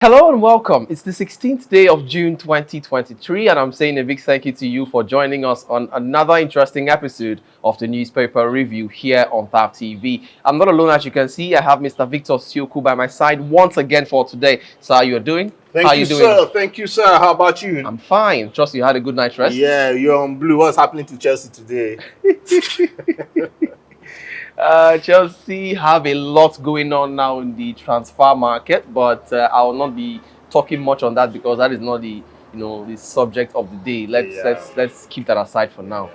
Hello and welcome. It's the 16th day of June 2023, and I'm saying a big thank you to you for joining us on another interesting episode of the newspaper review here on TAP TV. I'm not alone, as you can see. I have Mr. Victor Sioku by my side once again for today. So, how you doing? Thank you, sir. Thank you, sir. How about you? I'm fine. Trust you had a good night's rest. Yeah, you're on blue. What's happening to Chelsea today? Chelsea have a lot going on now in the transfer market, but I will not be talking much on that because that is not the subject of the day. Let's keep that aside for now.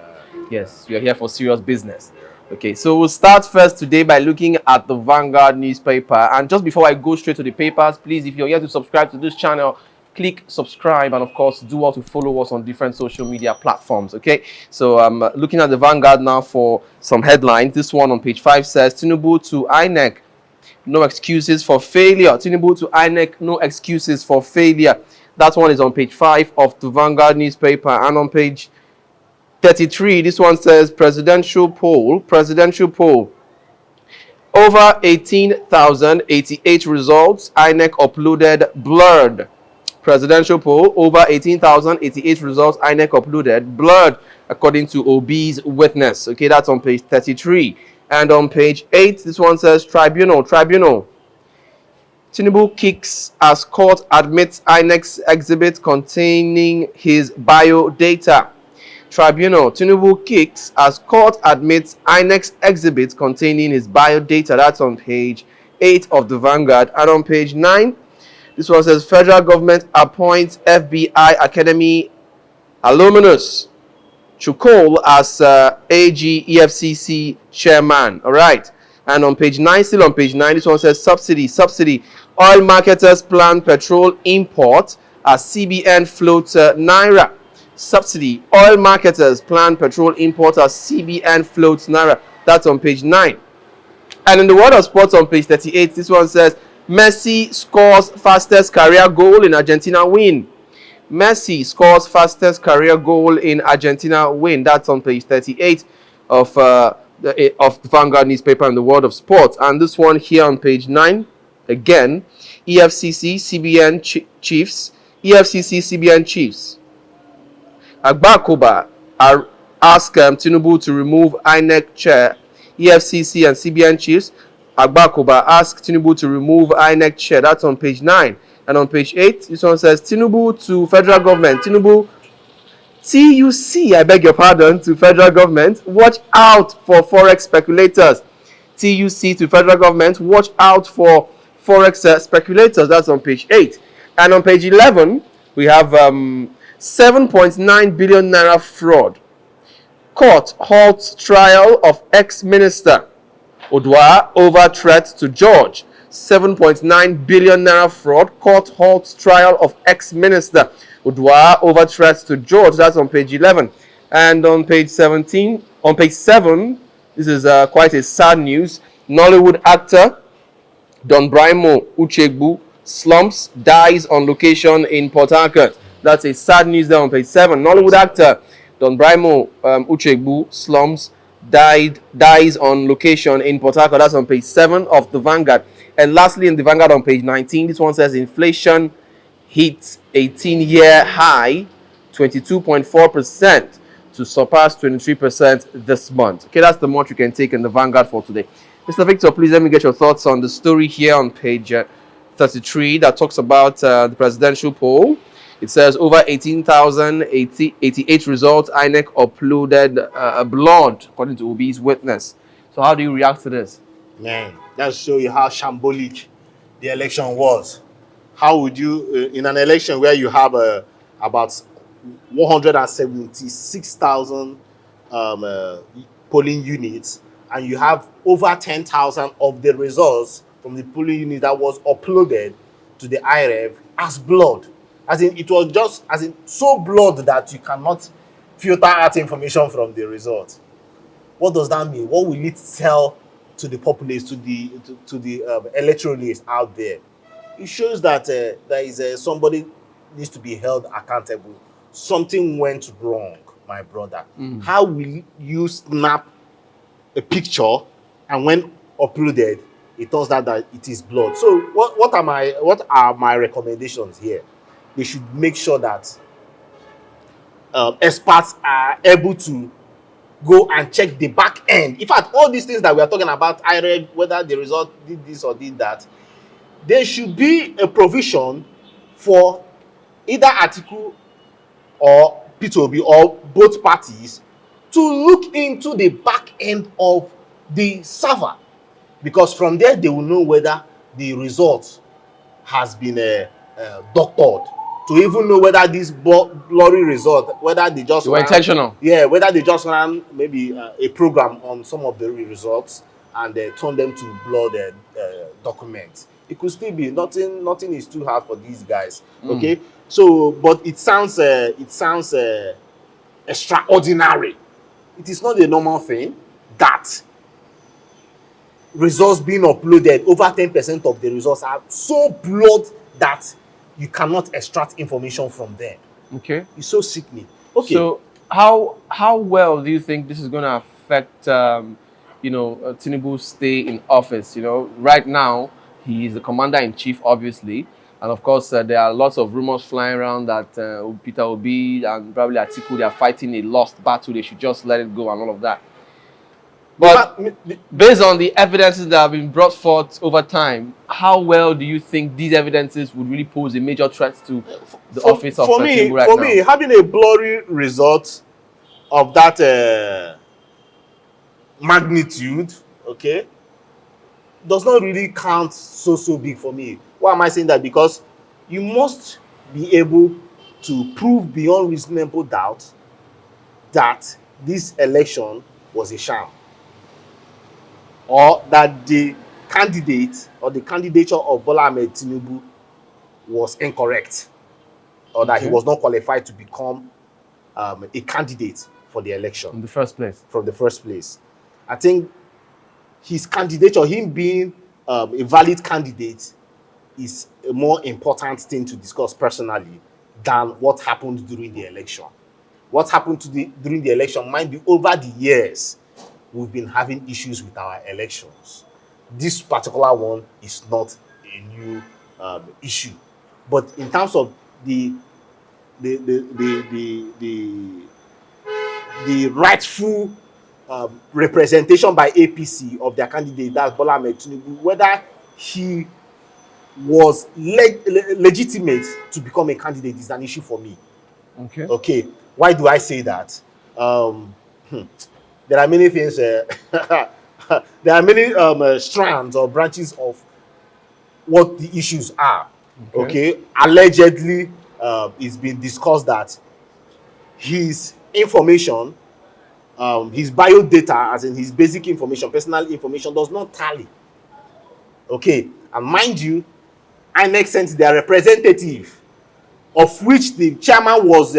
Yes, we are here for serious business. Okay, so we'll start first today by looking at the Vanguard newspaper. And just before I go straight to the papers, please, if you're here to subscribe to this channel, click subscribe, and of course do also follow us on different social media platforms. Okay, so I'm looking at the Vanguard now for some headlines. This one on page 5 says Tinubu to INEC, no excuses for failure. Tinubu to INEC, no excuses for failure. That one is on page 5 of the Vanguard newspaper. And on page 33, this one says presidential poll. Over 18,088 results. INEC uploaded blurred. Presidential poll, over 18,088 results. INEC uploaded blurred, according to OB's witness. Okay, that's on page 33. And on page 8, this one says tribunal. Tinubu kicks as court admits INEC's exhibit containing his bio data. Tribunal. Tinubu kicks as court admits INEC's exhibit containing his bio data. That's on page 8 of the Vanguard. And on page 9, this one says federal government appoints FBI Academy alumnus Chukol as AG EFCC chairman. All right. And on page 9, still on page 9, this one says subsidy. Oil marketers plan petrol import as CBN floats Naira. Subsidy. Oil marketers plan petrol import as CBN floats Naira. That's on page 9. And in the world of sports on page 38, this one says Messi scores fastest career goal in Argentina win. Messi scores fastest career goal in Argentina win. That's on page 38 of the Vanguard newspaper in the world of sports. And this one here on page 9, again, EFCC Chiefs. Agbakoba ask Tinubu to remove INEC chair. EFCC and CBN chiefs. Agbakoba asked Tinubu to remove INEC chair. That's on page 9. And on page 8, this one says Tinubu to federal government. Tinubu, TUC, I beg your pardon, to federal government. Watch out for forex speculators. TUC to federal government. Watch out for forex speculators. That's on page 8. And on page 11, we have 7.9 billion naira fraud. Court halts trial of ex-minister Odwa over threat to George. 7.9 billion naira fraud. Court halts trial of ex-minister Odwa over threat to George. That's on page 11. And on page 7, this is quite a sad news. Nollywood actor Don Brimo Uchegbu slumps, dies on location in Port Harcourt. That's a sad news there on page 7. Nollywood actor Don Brimo Uchegbu slumps, dies on location in Port Harcourt. That's on page 7 of the Vanguard. And lastly, in the Vanguard on page 19, this one says inflation hits 18-year high, 22.4%, to surpass 23% this month. Okay, that's the much you can take in the Vanguard for today. Mr. Victor, please let me get your thoughts on the story here on page 33 that talks about the presidential poll. It says over 18,088 results. INEC uploaded blood, according to OB's witness. So how do you react to this? Man, that shows you how shambolic the election was. How would you, in an election where you have about 176,000 polling units, and you have over 10,000 of the results from the polling unit that was uploaded to the IRev as blood? As in, it was just so blood that you cannot filter out information from the result. What does that mean? What will it tell to the populace, to the electoralists out there? It shows that there is somebody needs to be held accountable. Something went wrong, my brother. How will you snap a picture and when uploaded, it turns out that it is blood. So what are my recommendations here? They should make sure that experts are able to go and check the back end. In fact, all these things that we are talking about, IRev, whether the result did this or did that, there should be a provision for either article or P2B or both parties to look into the back end of the server, because from there they will know whether the result has been doctored, to even know whether this blurry result, whether they just were intentional. Yeah, whether they just ran maybe a program on some of the results and turn them to blurred documents. It could still be nothing is too hard for these guys. Okay, so but it sounds extraordinary. It is not a normal thing that results being uploaded, over 10% of the results are so blurred that you cannot extract information from them. Okay. It's so sickening. Okay. So how well do you think this is going to affect Tinubu's stay in office? Right now he is the commander-in-chief, obviously, and of course there are lots of rumors flying around that Peter Obi and probably Atiku, they are fighting a lost battle. They should just let it go and all of that. But based on the evidences that have been brought forth over time, how well do you think these evidences would really pose a major threat to the office of Tinubu right now? For me, having a blurry result of that magnitude, okay, does not really count so big for me. Why am I saying that? Because you must be able to prove beyond reasonable doubt that this election was a sham, or that the candidate or the candidature of Bola Ahmed Tinubu was incorrect, or that he was not qualified to become a candidate for the election in the first place. From the first place. I think his candidature, him being a valid candidate, is a more important thing to discuss personally than what happened during the election. What happened during the election, mind you, over the years, we've been having issues with our elections. This particular one is not a new issue. But in terms of the rightful representation by APC of their candidate, that's Bola Ahmed Tinubu, whether he was legitimate to become a candidate is an issue for me. Okay. Why do I say that? There are many things. There are many strands or branches of what the issues are. Okay. Allegedly, it's been discussed that his information, his bio data, as in his basic information, personal information, does not tally. Okay. And mind you, INEC sent their representative, of which the chairman was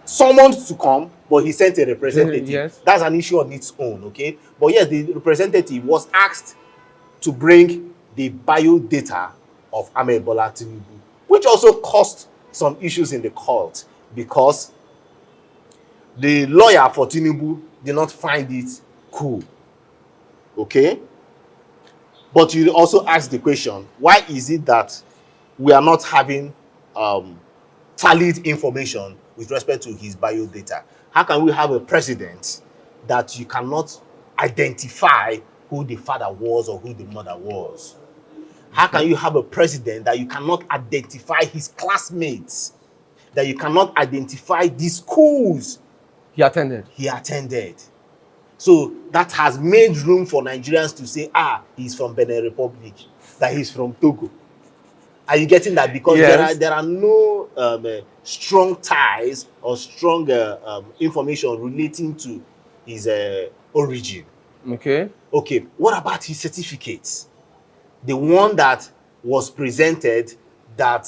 summoned to come, but he sent a representative. Yes. That's an issue on its own, okay? But yes, the representative was asked to bring the bio data of Ahmed Bola Tinubu, which also caused some issues in the court, because the lawyer for Tinubu did not find it cool. Okay? But you also ask the question, why is it that we are not having tallied information with respect to his bio data? How can we have a president that you cannot identify who the father was or who the mother was? How can you have a president that you cannot identify his classmates, that you cannot identify the schools he attended? So that has made room for Nigerians to say, he's from Benin Republic, that he's from Togo. Are you getting that? Because there are no strong ties or strong information relating to his origin. Okay. What about his certificates? The one that was presented, that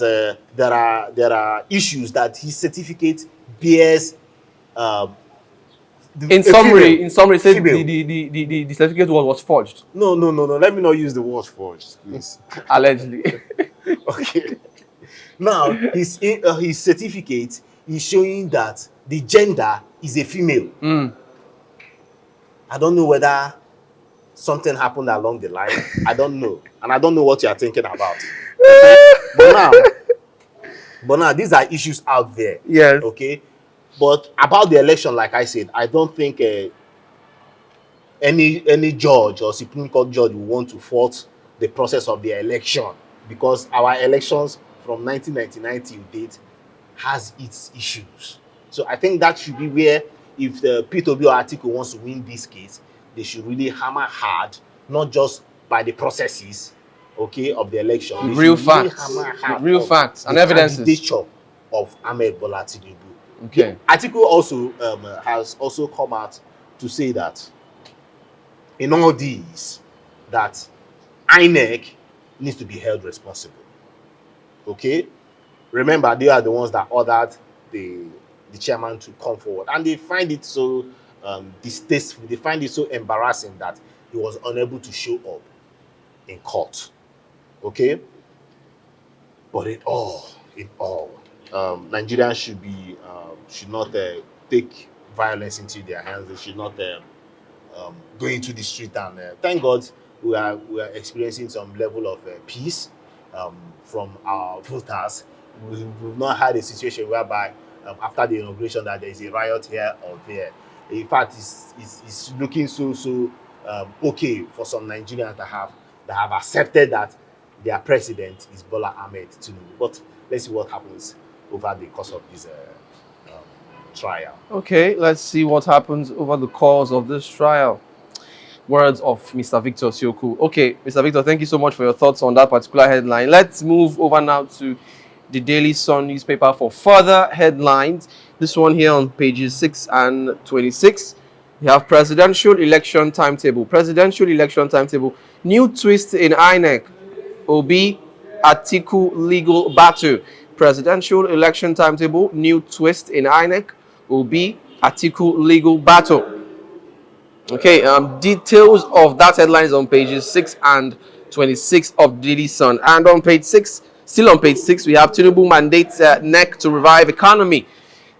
there are issues that his certificate bears. In summary, say the certificate was forged. No. Let me not use the word forged, please. Allegedly. Okay. Now, his certificate is showing that the gender is a female. I don't know whether something happened along the line. I don't know. And I don't know what you are thinking about. Okay? But now these are issues out there. Yes. Okay? But about the election, like I said, I don't think any judge or Supreme Court judge will want to fault the process of the election, because our elections from 1999 till date has its issues. So I think that should be where, if the P2B article wants to win this case, they should really hammer hard, not just by the processes, okay, of the election. With They real should really facts. hammer hard With real on facts and the evidences. candidature of Ahmed Bola Tinubu. Okay. The article also has also come out to say that in all these, that INEC needs to be held responsible. Okay? Remember, they are the ones that ordered the chairman to come forward. And they find it so distasteful, they find it so embarrassing that he was unable to show up in court. Okay? But in all, Nigerians should not take violence into their hands. They should not go into the street, and thank God we are experiencing some level of peace from our voters. We've not had a situation whereby after the inauguration that there is a riot here or there. In fact, it's looking so okay for some Nigerians that have accepted that their president is Bola Ahmed Tinubu. But let's see what happens over the course of this trial. Okay, let's see what happens over the course of this trial. Words of Mr. Victor Sioku. Okay, Mr. Victor, thank you so much for your thoughts on that particular headline. Let's move over now to the Daily Sun newspaper for further headlines. This one here on pages 6 and 26. We have presidential election timetable. Presidential election timetable. New twist in INEC. Obi Atiku legal battle. Presidential election timetable. New twist in INEC. Obi Atiku legal battle. Okay, details of that headline is on pages 6 and 26 of Daily Sun. And on page 6, still on page 6, we have Tinubu mandates NEC to revive economy.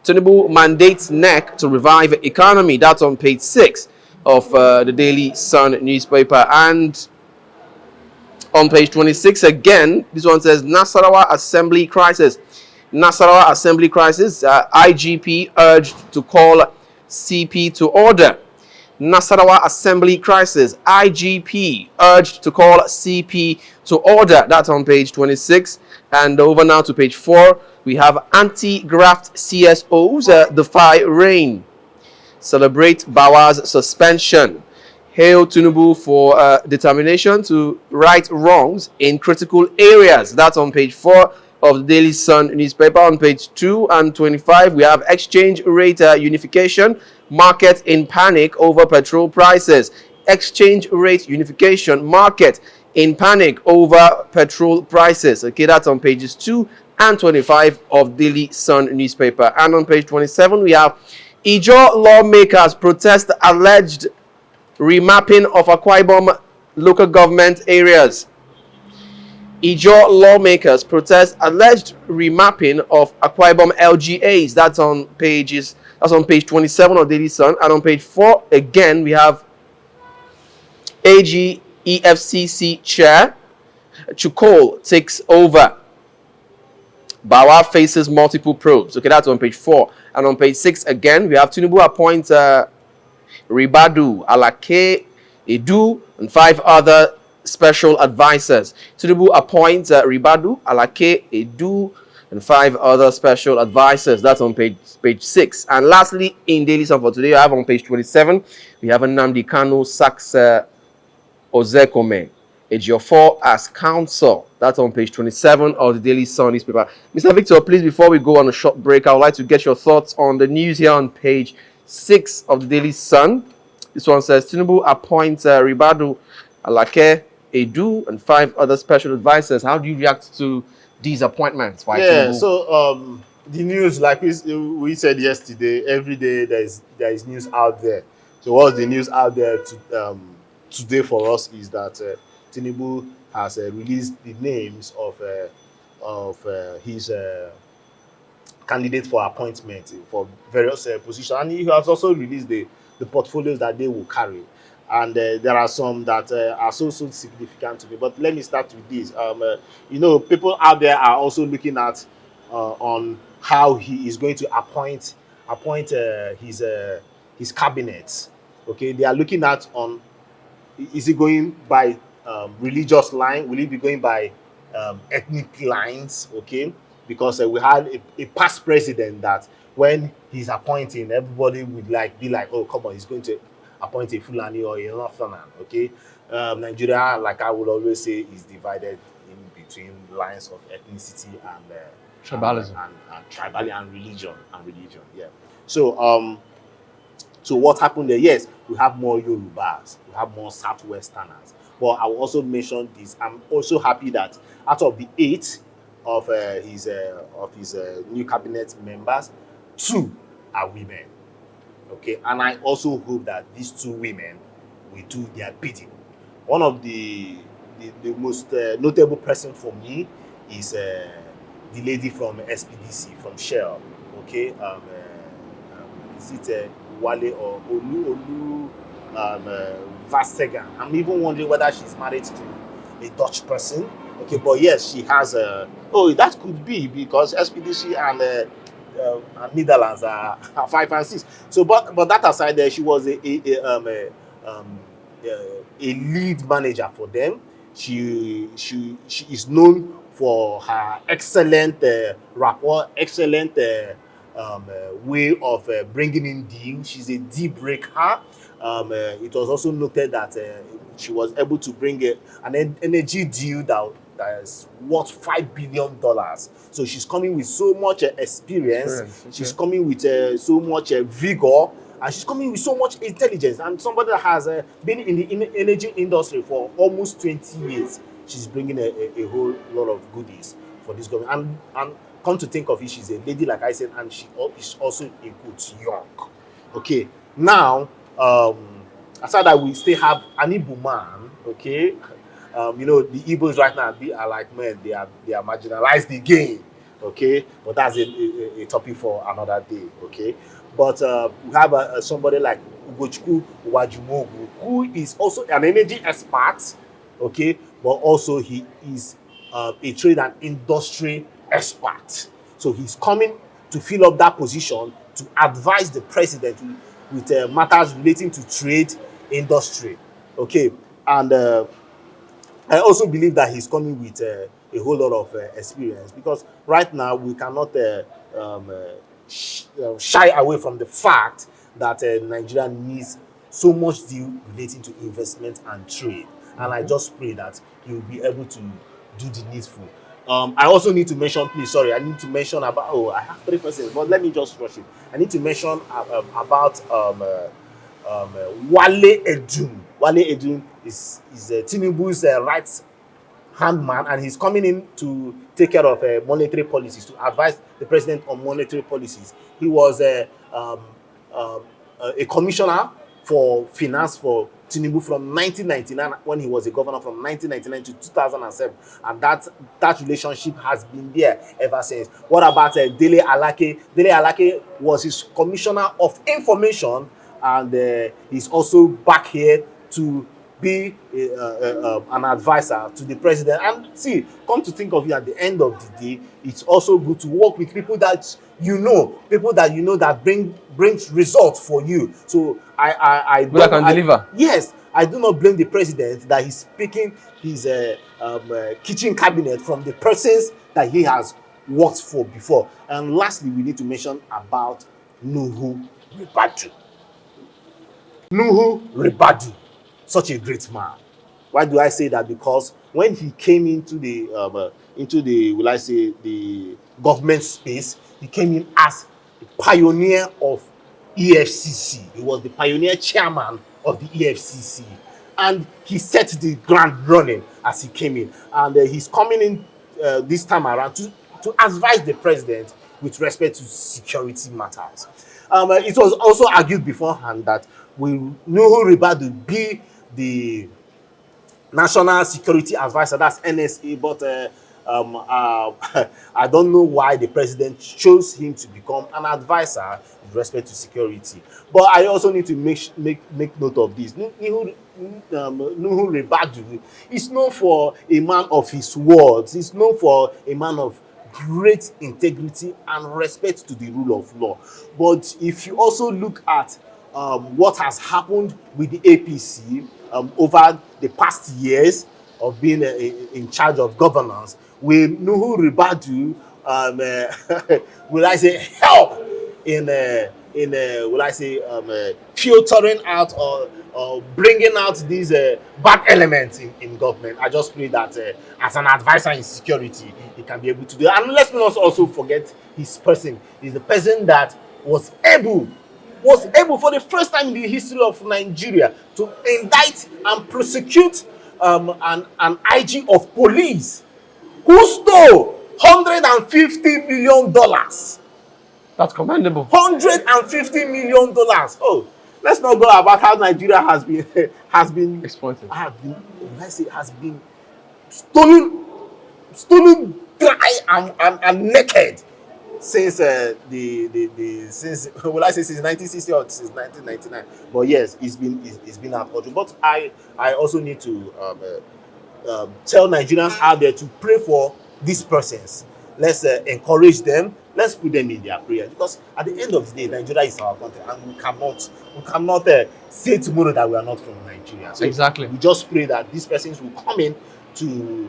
Tinubu mandates NEC to revive economy. That's on page 6 of the Daily Sun newspaper. And on page 26 again, this one says Nasarawa Assembly crisis. Nasarawa Assembly crisis. IGP urged to call CP to order. Nasarawa Assembly crisis. IGP urged to call CP to order. That's on page 26. And over now to page 4, we have anti-graft CSOs defy rain. Celebrate Bawa's suspension. Hail Tinubu for determination to right wrongs in critical areas. That's on page 4 of the Daily Sun newspaper. On page 2 and 25, we have exchange rate unification. Market in panic over petrol prices. Exchange rate unification. Market in panic over petrol prices. Okay, that's on pages 2 and 25 of Daily Sun newspaper. And on page 27, we have Ijaw lawmakers protest alleged remapping of Akwa Ibom local government areas. Ijaw lawmakers protest alleged remapping of Akwa Ibom LGAs. That's on page 27 of Daily Sun. And on page 4 again we have AG EFCC chair Chukol takes over. Bawa faces multiple probes. Okay, that's on page 4. And on page 6 again we have Tinubu appoints Ribadu, Alake, Edu, and 5 other special advisors. Tinubu appoints Ribadu, Alake, Edu, and 5 other special advisors. That's on page 6. And lastly, in Daily Sun for today, I have on page 27, we have Nnamdi Kanu sacks Ozekome Ejiofor as counsel. That's on page 27 of the Daily Sun newspaper. Mr. Victor, please, before we go on a short break, I would like to get your thoughts on the news here on page 6 of the Daily Sun. This one says Tinubu appoints Ribadu, Alake, Edu, and 5 other special advisors. How do you react to these appointments? Yeah, so the news, like we said yesterday, every day there is news out there. So what's the news out there today for us is that Tinubu has released the names of his candidates for appointment for various positions, and he has also released the portfolios that they will carry. and there are some that are so significant to me. But let me start with this. You know, people out there are also looking at on how he is going to appoint his cabinet. Okay, they are looking at on, is he going by religious line? Will he be going by ethnic lines? Okay, because we had a past president that when he's appointing, everybody would like be like, oh come on, he's going to appoint a Fulani or a Northerner. Okay, Nigeria, like I would always say, is divided in between lines of ethnicity and Tribalism. and tribal and religion. Yeah. So what happened there? Yes, we have more Yorubas, we have more Southwesterners. But I will also mention this. I'm also happy that out of the 8 of his new cabinet members, 2 are women. Okay, and I also hope that these 2 women will do their bidding. One of the most notable person for me is the lady from SPDC, from Shell. Okay, is it Wale or Olu Vastegan? I'm even wondering whether she's married to a Dutch person. Okay, but yes, she has a. Oh, that could be because SPDC and Netherlands are 5 and 6. So, but that aside, she was a lead manager for them. She is known for her excellent rapport, excellent way of bringing in deals. She's a deal breaker. It was also noted that she was able to bring an energy deal that is worth $5 billion. So she's coming with so much experience. Okay. She's coming with so much vigor, and she's coming with so much intelligence. And somebody that has been in the energy industry for almost 20 years, she's bringing a whole lot of goodies for this government. And come to think of it, she's a lady, like I said, and she is also a good young. Okay, now aside that, we still have an Igbo man. Okay, you know, the Igbos right now are like, man, they are marginalized again. Okay, but that's a topic for another day. Okay, but we have somebody like Ugochukwu Wajumogu, who is also an energy expert. Okay, but also he is a trade and industry expert. So he's coming to fill up that position to advise the president with matters relating to trade industry. Okay, and I also believe that he's coming with a whole lot of experience, because right now we cannot shy away from the fact that Nigeria needs so much deal relating to investment and trade. And I just pray that he will be able to do the needful. I also need to mention, please, sorry, I need to mention about, I have 3 persons, but let me just rush it. I need to mention about Wale Edun. Wale Edun is Tinubu's right hand man, and he's coming in to take care of monetary policies, to advise the president on monetary policies. He was a commissioner for finance for Tinubu from 1999, when he was a governor, from 1999 to 2007, and that relationship has been there ever since. What about Dele Alake? Dele Alake was his commissioner of information, and he's also back here to be an advisor to the president. And see, come to think of it, at the end of the day, it's also good to work with people that you know that brings results for you. So I can deliver. Yes, I do not blame the president that he's picking his kitchen cabinet from the persons that he has worked for before. And lastly, we need to mention about Nuhu Ribadu. Nuhu Ribadu, such a great man. Why do I say that? Because when he came into the will I say the government space, he came in as the pioneer of EFCC. He was the pioneer chairman of the EFCC, and he set the ground running as he came in. And he's coming in this time around to advise the president with respect to security matters. It was also argued beforehand that will Nuhu Ribadu be the National Security Advisor, that's NSA, but I don't know why the president chose him to become an advisor with respect to security. But I also need to make note of this. Nuhu Ribadu is known for a man of his words. He's known for a man of great integrity and respect to the rule of law. But if you also look at what has happened with the APC over the past years of being in charge of governance, will Nuhu Ribadu will I say help in will I say filtering out or bringing out these bad elements in government? I just pray that as an advisor in security, he can be able to do it. And let's not also forget his person. He's the person that was able for the first time in the history of Nigeria to indict and prosecute an IG of police who stole $150 million. That's commendable. $150 million. Oh, let's not go about how Nigeria has been Exploited. Has been stolen dry and naked since since will I say since 1960 or since 1999. But yes, it's been a culture. But I also need to tell Nigerians out there to pray for these persons. Let's encourage them. Let's put them in their prayers, because at the end of the day, Nigeria is our country, and we cannot say tomorrow that we are not from Nigeria. So exactly. We just pray that these persons will come in to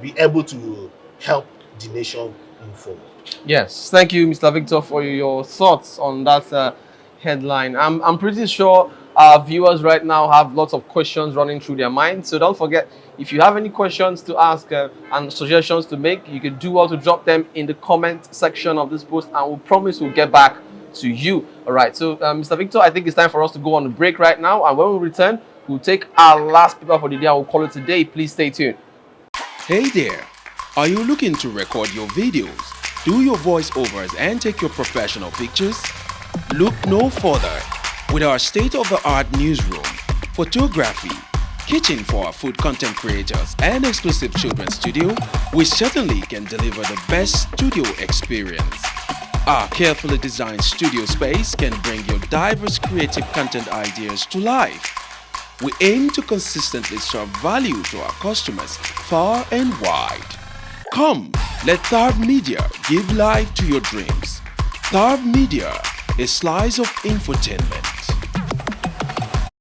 be able to help the nation move forward. Yes, thank you, Mr. Victor, for your thoughts on that headline. I'm pretty sure our viewers right now have lots of questions running through their minds. So don't forget, if you have any questions to ask and suggestions to make, you can do well to drop them in the comment section of this post, and we'll promise we'll get back to you. All right, so Mr. Victor, I think it's time for us to go on a break right now. And when we return, we'll take our last paper for the day and we'll call it a day. Please stay tuned. Hey there, are you looking to record your videos, do your voiceovers, and take your professional pictures? Look no further. With our state-of-the-art newsroom, photography, kitchen for our food content creators, and exclusive children's studio, we certainly can deliver the best studio experience. Our carefully designed studio space can bring your diverse creative content ideas to life. We aim to consistently serve value to our customers far and wide. Come, let Tharv Media give life to your dreams. Tharv Media, a slice of infotainment.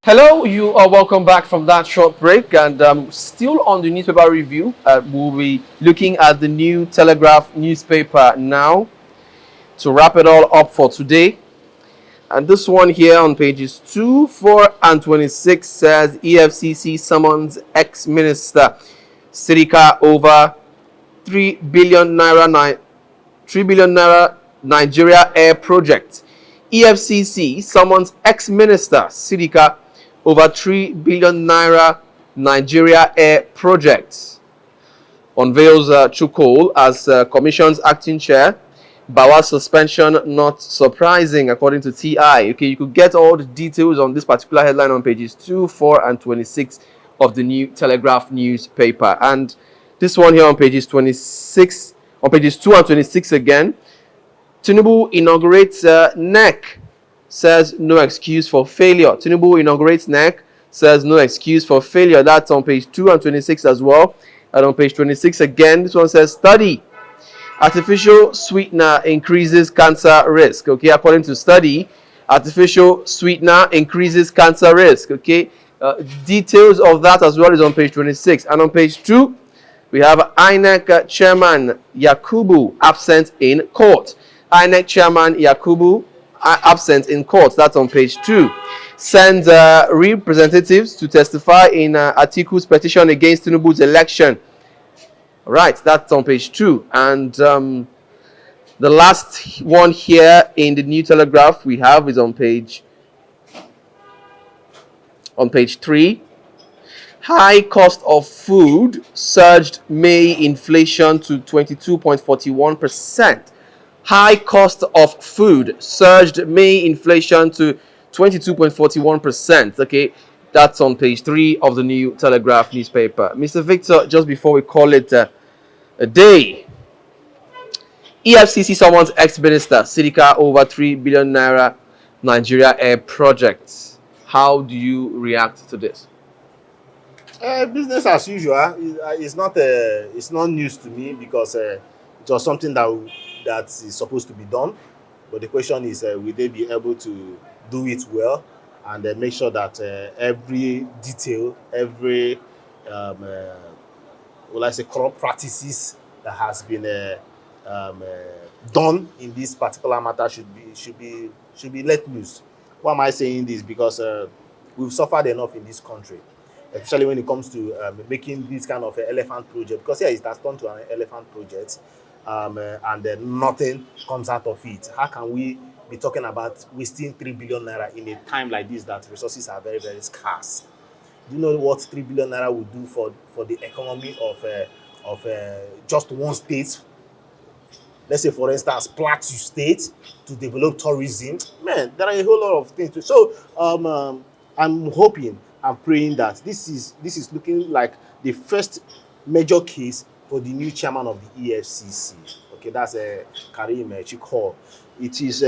Hello, you are welcome back from that short break, and still on the newspaper review. We'll be looking at the new Telegraph newspaper now to wrap it all up for today. And this one here on pages 2, 4, and 26 says EFCC summons ex-minister Sirika over 3 billion naira Nigeria Air project. EFCC summons ex-minister Sirika over 3 billion naira Nigeria Air project. Unveils Chukol as Commission's acting chair. Bawa's suspension not surprising, according to TI. Okay, you could get all the details on this particular headline on pages 2, 4, and 26 of the new Telegraph newspaper. And this one here on pages 26, on pages 2 and 26 again. Tinubu inaugurates INEC, says no excuse for failure. Tinubu inaugurates INEC, says no excuse for failure. That's on page 2 and 26 as well. And on page 26 again, this one says study. Artificial sweetener increases cancer risk. Okay, according to study, artificial sweetener increases cancer risk. Okay, details of that as well is on page 26. And on page 2, we have INEC chairman Yakubu absent in court. INEC chairman Yakubu absent in court. That's on page 2. Sends representatives to testify in Atiku's petition against Tinubu's election. Right, that's on page 2. And the last one here in the new Telegraph we have is on page 3. High cost of food surged May inflation to 22.41%. High cost of food surged May inflation to 22.41%. Okay, that's on page 3 of the new Telegraph newspaper. Mr. Victor, just before we call it a day. EFCC summons ex-minister Sidika over 3 billion naira Nigeria Air project. How do you react to this? Business as usual. It's not news to me because it was something that is supposed to be done. But the question is, will they be able to do it well and make sure that every detail, every will I say corrupt practices that has been done in this particular matter should be let loose. Why am I saying this? Because we've suffered enough in this country, especially when it comes to making this kind of elephant project. Because yeah, it has turned to an elephant project, and nothing comes out of it. How can we be talking about wasting 3 billion naira in a time like this that resources are very, very scarce? Do you know what 3 billion naira would do for the economy of just one state? Let's say, for instance, Plateau State, to develop tourism. Man, there are a whole lot of things. So I'm hoping and praying that this is looking like the first major case for the new chairman of the EFCC. Okay, that's Karim Chikor. It is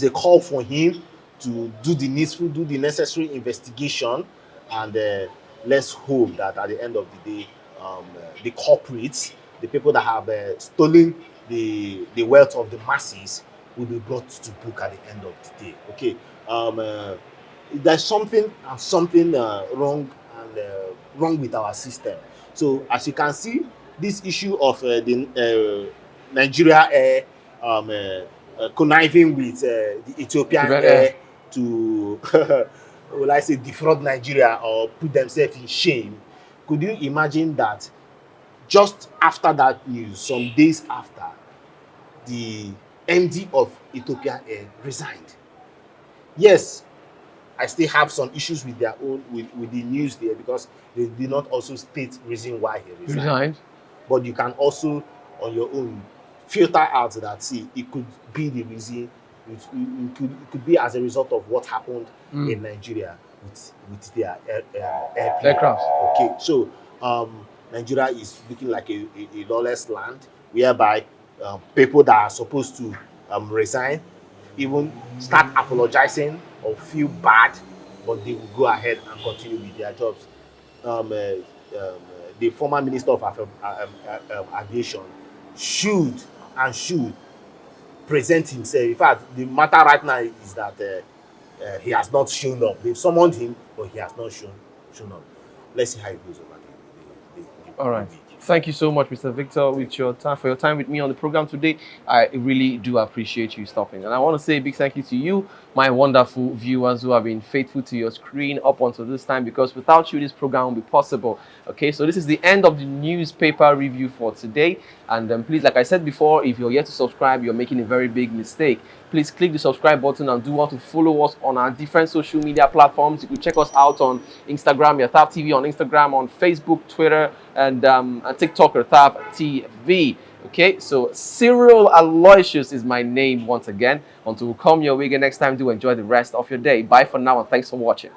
a call for him to do the needful, do the necessary investigation, and let's hope that at the end of the day, the corporates, the people that have stolen the wealth of the masses, will be brought to book at the end of the day. Okay, there's something wrong with our system. So as you can see, this issue of the Nigeria Air conniving with the Ethiopian Air to will I say defraud Nigeria or put themselves in shame. Could you imagine that just after that news, some days after, the MD of Ethiopia Air resigned? Yes, I still have some issues with their own with the news there, because they did not also state reason why he resigned. But you can also on your own filter out that, see, it could be the reason, it could be as a result of what happened in Nigeria with their aircraft. Okay, so Nigeria is looking like a lawless land, whereby people that are supposed to resign even start apologizing or feel bad, but they will go ahead and continue with their jobs. The former Minister of Aviation should present himself. In fact, the matter right now is that he has not shown up. They've summoned him, but he has not shown up. Let's see how it goes over the All right. Thank you so much, Mr. Victor, for your time with me on the program today. I really do appreciate you stopping. And I want to say a big thank you to you, my wonderful viewers who have been faithful to your screen up until this time, because without you, this program won't be possible. Okay, so this is the end of the newspaper review for today. And please, like I said before, if you're yet to subscribe, you're making a very big mistake. Please click the subscribe button and do want to follow us on our different social media platforms. You can check us out on Instagram, Yatab TV on Instagram, on Facebook, Twitter, and TikTok, Yatab TV. Okay, so Cyril Aloysius is my name once again. Until we come your way again next time, do enjoy the rest of your day. Bye for now, and thanks for watching.